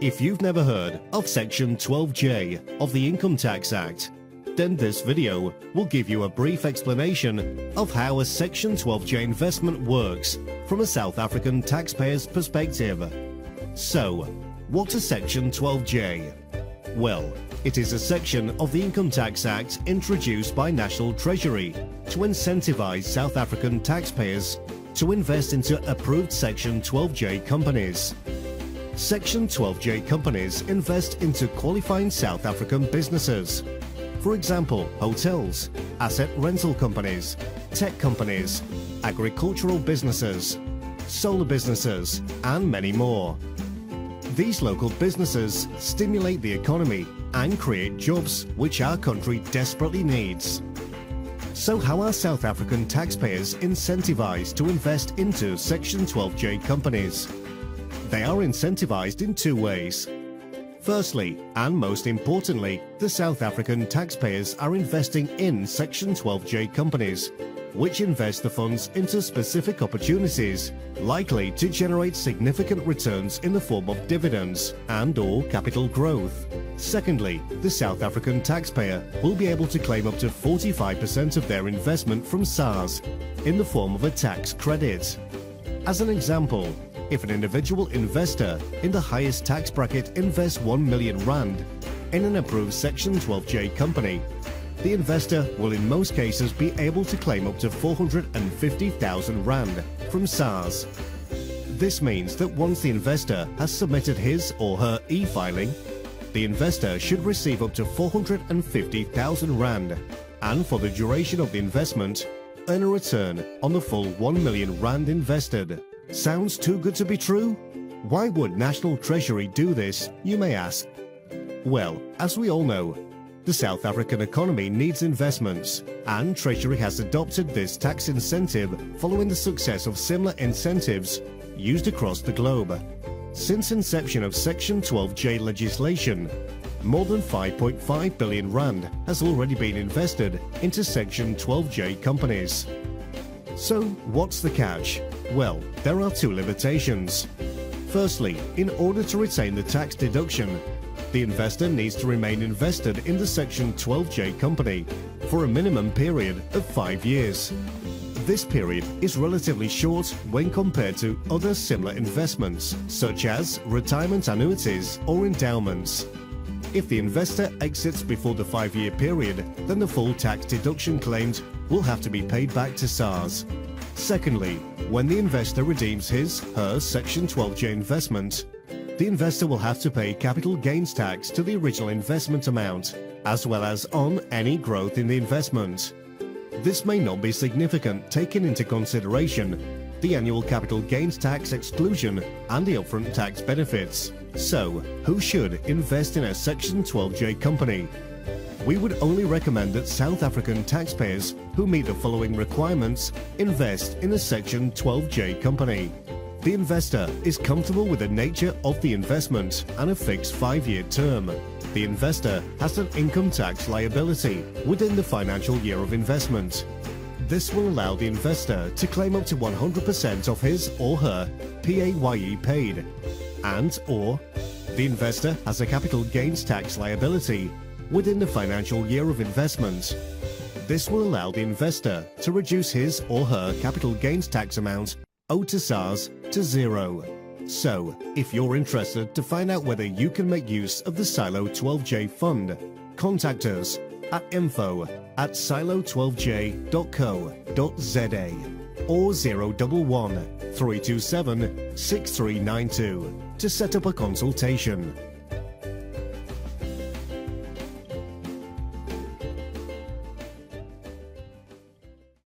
If you've never heard of Section 12J of the Income Tax Act, then this video will give you a brief explanation of how a Section 12J investment works from a South African taxpayer's perspective. So, what is Section 12J? Well, it is a section of the Income Tax Act introduced by National Treasury to incentivize South African taxpayers to invest into approved Section 12J companies. Section 12J companies invest into qualifying South African businesses. For example, hotels, asset rental companies, tech companies, agricultural businesses, solar businesses, and many more. These local businesses stimulate the economy and create jobs which our country desperately needs. So how are South African taxpayers incentivized to invest into Section 12J companies? They are incentivized in two ways. Firstly, and most importantly, the South African taxpayers are investing in Section 12J companies, which invest the funds into specific opportunities likely to generate significant returns in the form of dividends and/or capital growth. Secondly, the South African taxpayer will be able to claim up to 45% of their investment from SARS in the form of a tax credit. As an example, if an individual investor in the highest tax bracket invests 1 million rand in an approved Section 12J company, the investor will in most cases be able to claim up to 450,000 rand from SARS. This means that once the investor has submitted his or her e-filing, the investor should receive up to 450,000 rand and for the duration of the investment, earn a return on the full 1 million rand invested. Sounds too good to be true? Why would National Treasury do this, you may ask? Well, as we all know, the South African economy needs investments, and Treasury has adopted this tax incentive following the success of similar incentives used across the globe. Since inception of Section 12J legislation, more than 5.5 billion rand has already been invested into Section 12J companies. So, what's the catch? Well, there are two limitations. Firstly, in order to retain the tax deduction, the investor needs to remain invested in the Section 12J company for a minimum period of 5 years. This period is relatively short when compared to other similar investments, such as retirement annuities or endowments. If the investor exits before the 5-year period, then the full tax deduction claimed will have to be paid back to SARS. Secondly, when the investor redeems his/her Section 12J investment, the investor will have to pay capital gains tax to the original investment amount, as well as on any growth in the investment. This may not be significant taking into consideration the annual capital gains tax exclusion and the upfront tax benefits. So, who should invest in a Section 12J company? We would only recommend that South African taxpayers who meet the following requirements invest in a Section 12J company. The investor is comfortable with the nature of the investment and a fixed 5-year term. The investor has an income tax liability within the financial year of investment. This will allow the investor to claim up to 100% of his or her PAYE paid, and/or the investor has a capital gains tax liability within the financial year of investment. This will allow the investor to reduce his or her capital gains tax amount owed to SARS to zero. So, if you're interested to find out whether you can make use of the Silo 12J fund, contact us at info@silo12j.co.za or 011 327 6392 to set up a consultation.